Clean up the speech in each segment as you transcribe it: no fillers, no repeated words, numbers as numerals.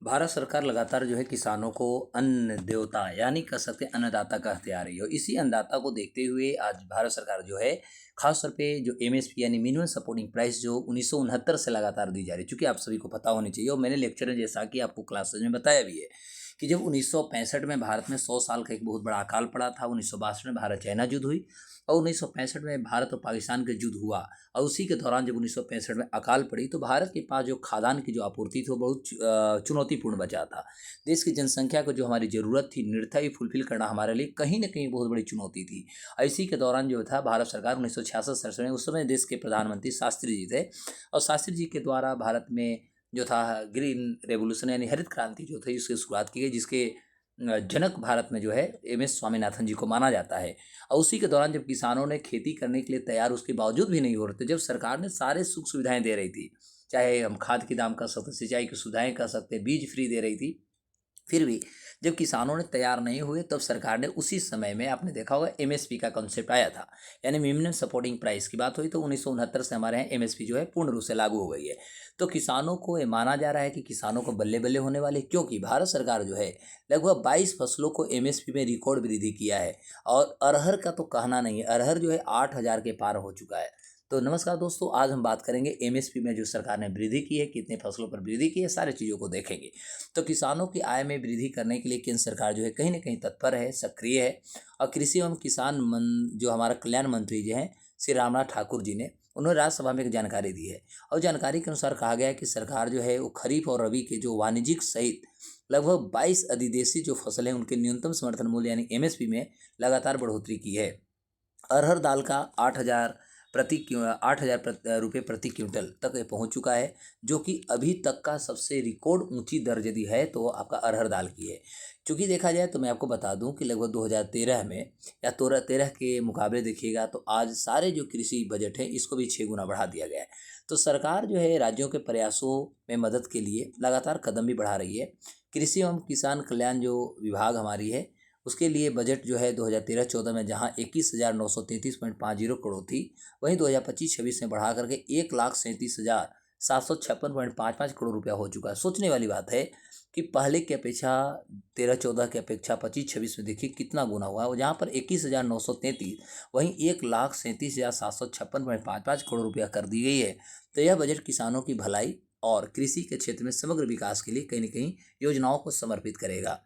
भारत सरकार लगातार जो है किसानों को अन्न देवता यानी कह सकते हैं अन्नदाता कहते आ रही है। इसी अन्नदाता को देखते हुए आज भारत सरकार जो है खास तौर पे जो एमएसपी यानी मिनिमम सपोर्टिंग प्राइस जो 1969 से लगातार दी जा रही है, चूंकि आप सभी को पता होनी चाहिए और मैंने लेक्चर में जैसा कि आपको क्लासेज में बताया भी है कि जब 1965 में भारत में 100 साल का एक बहुत बड़ा अकाल पड़ा था। 1962 में भारत चाइना युद्ध हुई और 1965 में भारत और पाकिस्तान का युद्ध हुआ। और उसी के दौरान जब 1965 में अकाल पड़ी तो भारत के पास जो खाद्यान्न की जो आपूर्ति थी वो बहुत चुनौतीपूर्ण बचा था। देश की जनसंख्या को जो हमारी ज़रूरत थी निर्था ही फुलफिल करना हमारे लिए कहीं न कहीं बहुत बड़ी चुनौती थी। इसी के दौरान जो था भारत सरकार 1966 में उस समय देश के प्रधानमंत्री शास्त्री जी थे और शास्त्री जी के द्वारा भारत में जो था ग्रीन रेवोल्यूशन यानी हरित क्रांति जो थी उसकी शुरुआत की गई, जिसके जनक भारत में जो है एम एस स्वामीनाथन जी को माना जाता है। और उसी के दौरान जब किसानों ने खेती करने के लिए तैयार उसके बावजूद भी नहीं हो रहे थे, जब सरकार ने सारे सुख सुविधाएं दे रही थी, चाहे हम खाद के दाम कह सकते, सिंचाई की सुविधाएं कह सकते, बीज फ्री दे रही थी, फिर भी जब किसानों ने तैयार नहीं हुए तब सरकार ने उसी समय में आपने देखा होगा एमएसपी का कॉन्सेप्ट आया था, यानी मिनिमम सपोर्टिंग प्राइस की बात हुई तो 1969 से हमारे यहाँ एमएसपी जो है पूर्ण रूप से लागू हो गई है। तो किसानों को ये माना जा रहा है कि किसानों को बल्ले बल्ले होने वाले, क्योंकि भारत सरकार जो है लगभग 22 फसलों को एमएसपी में रिकॉर्ड वृद्धि किया है। और अरहर का तो कहना नहीं है, अरहर जो है 8,000 के पार हो चुका है। तो नमस्कार दोस्तों, आज हम बात करेंगे एमएसपी में जो सरकार ने वृद्धि की है, कितने फसलों पर वृद्धि की है, सारी चीज़ों को देखेंगे। तो किसानों की आय में वृद्धि करने के लिए केंद्र सरकार जो है कहीं ना कहीं तत्पर है, सक्रिय है। और कृषि एवं किसान जो हमारा कल्याण मंत्री जी हैं श्री रामनाथ ठाकुर जी ने उन्होंने राज्यसभा में एक जानकारी दी है। और जानकारी के अनुसार कहा गया है कि सरकार जो है वो खरीफ और रबी के जो वाणिज्यिक सहित लगभग 22 अधिदेशी जो फसल हैं उनके न्यूनतम समर्थन मूल्य यानी एमएसपी में लगातार बढ़ोतरी की है। अरहर दाल का 8,000 रुपये प्रति क्विंटल तक ये पहुंच चुका है, जो कि अभी तक का सबसे रिकॉर्ड ऊंची दर यदि है तो आपका अरहर दाल की है। क्योंकि देखा जाए तो मैं आपको बता दूं कि लगभग 2013 में या 2013 के मुकाबले देखिएगा तो आज सारे जो कृषि बजट है इसको भी 6 गुना बढ़ा दिया गया है। तो सरकार जो है राज्यों के प्रयासों में मदद के लिए लगातार कदम भी बढ़ा रही है। कृषि एवं किसान कल्याण जो विभाग हमारी है उसके लिए बजट जो है 2013-14 में जहां 21,933.50 करोड़ थी, वहीं 2025-26 में बढ़ा करके 1,37,756.55 करोड़ रुपया हो चुका है। सोचने वाली बात है कि पहले की अपेक्षा 13-14 की अपेक्षा 25-26 में देखिए कितना गुना हुआ है। और जहाँ पर 21,933 वहीं 1,37,756.55 करोड़ रुपया कर दी गई है। तो यह बजट किसानों की भलाई और कृषि के क्षेत्र में समग्र विकास के लिए कहीं न कहीं योजनाओं को समर्पित करेगा।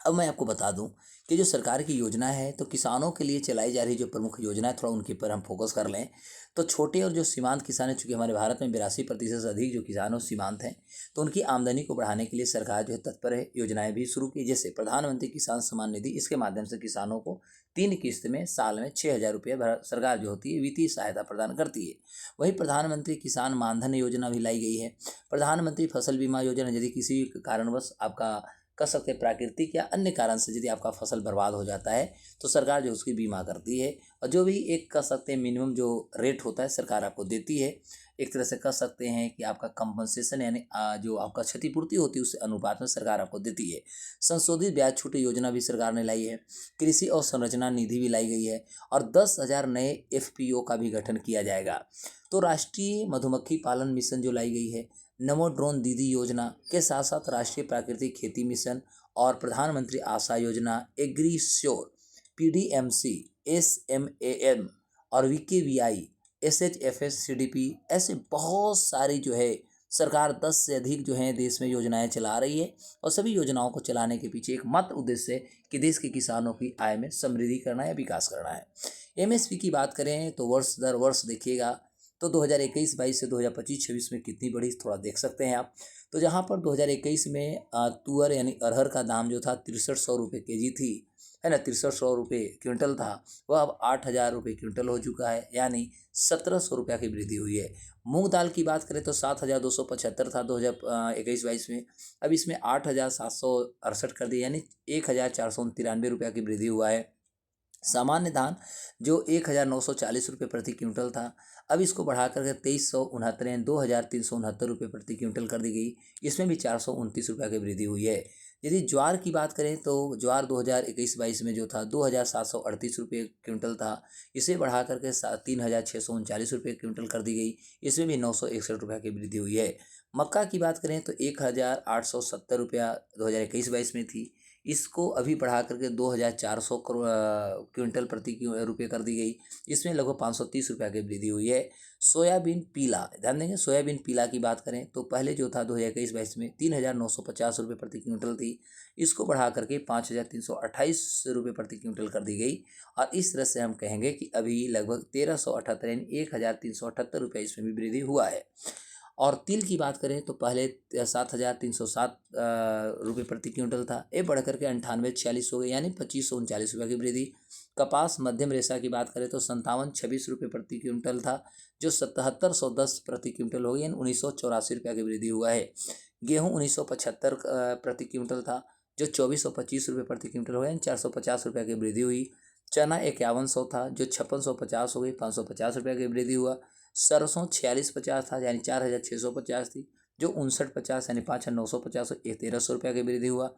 अब मैं आपको बता दूं कि जो सरकार की योजना है तो किसानों के लिए चलाई जा रही जो प्रमुख योजना है थोड़ा उनके पर हम फोकस कर लें। तो छोटे और जो सीमांत किसान हैं, चूँकि हमारे भारत में 82% से अधिक जो किसान और सीमांत हैं, तो उनकी आमदनी को बढ़ाने के लिए सरकार जो है तत्पर है। योजनाएं भी शुरू की, जैसे प्रधानमंत्री किसान सम्मान निधि, इसके माध्यम से किसानों को 3 किस्त में साल में 6,000 रुपये सरकार जो होती है वित्तीय सहायता प्रदान करती है। वहीं प्रधानमंत्री किसान मानधन योजना भी लाई गई है। प्रधानमंत्री फसल बीमा योजना, यदि किसी कारणवश आपका कह सकते हैं प्राकृतिक या अन्य कारण से यदि आपका फसल बर्बाद हो जाता है तो सरकार जो उसकी बीमा करती है। और जो भी एक कह सकते हैं मिनिमम जो रेट होता है सरकार आपको देती है। एक तरह से कह सकते हैं कि आपका कंपनसेशन यानी जो आपका क्षतिपूर्ति होती है उससे अनुपात में सरकार आपको देती है। संशोधित ब्याज छूट योजना भी सरकार ने लाई है। कृषि और संरचना निधि भी लाई गई है और 10,000 नए एफपीओ का भी गठन किया जाएगा। तो राष्ट्रीय मधुमक्खी पालन मिशन जो लाई गई है, नमो ड्रोन दीदी योजना के साथ साथ राष्ट्रीय प्राकृतिक खेती मिशन और प्रधानमंत्री आशा योजना, एग्रीश्योर, पीडीएमसी, एसएमएएम और वीकेवीआई, एसएचएफएस, सीडीपी, ऐसे बहुत सारी जो है सरकार 10 से अधिक जो है देश में योजनाएं चला रही है। और सभी योजनाओं को चलाने के पीछे एकमात्र उद्देश्य है कि देश के किसानों की आय में समृद्धि करना या विकास करना है। एमएसपी की बात करें तो वर्ष दर वर्ष देखिएगा तो 2021-22 से 2025-26 में कितनी बढ़ी थोड़ा देख सकते हैं आप। तो जहाँ पर 2021 में तुअर यानी अरहर का दाम जो था 6300 रुपये केजी थी, है ना, 6300 रुपये क्विंटल था, वह अब 8,000 रुपये क्विंटल हो चुका है, यानी 1,700 रुपया की वृद्धि हुई है। मूंग दाल की बात करें तो 7,275 था 2021-22 में, अब इसमें 8,768 कर दिया, यानी 1,493 रुपया की वृद्धि हुआ है। सामान्य धान जो 1940 रुपये प्रति क्विंटल था, अब इसको बढ़ा करके 2369 यानी 2369 रुपये प्रति क्विंटल कर दी गई। इसमें भी 429 रुपये की वृद्धि हुई है। यदि ज्वार की बात करें तो ज्वार 2021-22 में जो था 2738 रुपये क्विंटल था, इसे बढ़ा करके 3639 रुपये क्विंटल कर दी गई। इसमें भी 961 रुपये की वृद्धि हुई है। मक्का की बात करें तो 1870 रुपया 2021-22 में थी, इसको अभी बढ़ा करके 2400 क्विंटल प्रति रुपये कर दी गई। इसमें लगभग 530 रुपये की वृद्धि हुई है। सोयाबीन पीला, ध्यान देंगे, सोयाबीन पीला की बात करें तो पहले जो था 2021-22 में 3950 रुपये प्रति क्विंटल थी, इसको बढ़ा करके 5328 रुपये प्रति क्विंटल कर दी गई। और इस तरह से हम कहेंगे कि अभी लगभग 1378 यानी 1378 रुपये इसमें भी वृद्धि हुआ है। और तिल की बात करें तो पहले 7307 रुपये प्रति क्विंटल था, ये बढ़ करके 9846 हो गए यानी 2539 रुपये की वृद्धि। कपास मध्यम रेशा की बात करें तो 5726 रुपये प्रति क्विंटल था, जो 7710 प्रति क्विंटल हो गई यानी 1984 रुपये की वृद्धि हुआ है। गेहूँ 1975 प्रति क्विंटल था, जो 2425 रुपये प्रति क्विंटल हो गया यानी 450 रुपये की वृद्धि हुई। चना 5100 था, जो 5650 हो गई, 550 रुपये की वृद्धि हुआ। सरसों 4650 था यानी 4650 थी, जो 5950 यानी 5950 1300 रुपये की वृद्धि हुआ।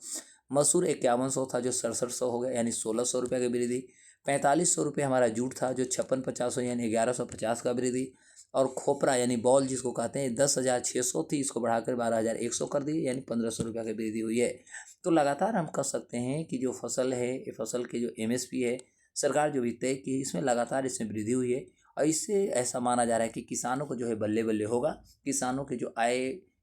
मसूर 5100 था, जो 6700 हो गया यानी 1600 रुपये की वृद्धि। 4500 रुपये हमारा जूट था, जो 5650 यानी 1150 का वृद्धि। और खोपरा यानी बॉल जिसको कहते हैं 10,600 थी, इसको बढ़ाकर 12,100 कर दी यानी 1500 रुपये की वृद्धि हुई है। तो लगातार हम कह सकते हैं कि जो फसल है, ये फसल के जो MSP है, सरकार जो भी तय की, इसमें लगातार इसमें वृद्धि हुई है। और इससे ऐसा माना जा रहा है कि किसानों को जो है बल्ले बल्ले होगा। किसानों के जो आय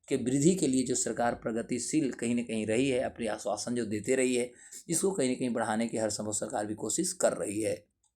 के वृद्धि के लिए जो सरकार प्रगतिशील कहीं ना कहीं रही है, अपने आश्वासन जो देते रही है, इसको कहीं ना कहीं बढ़ाने की हर संभव सरकार भी कोशिश कर रही है।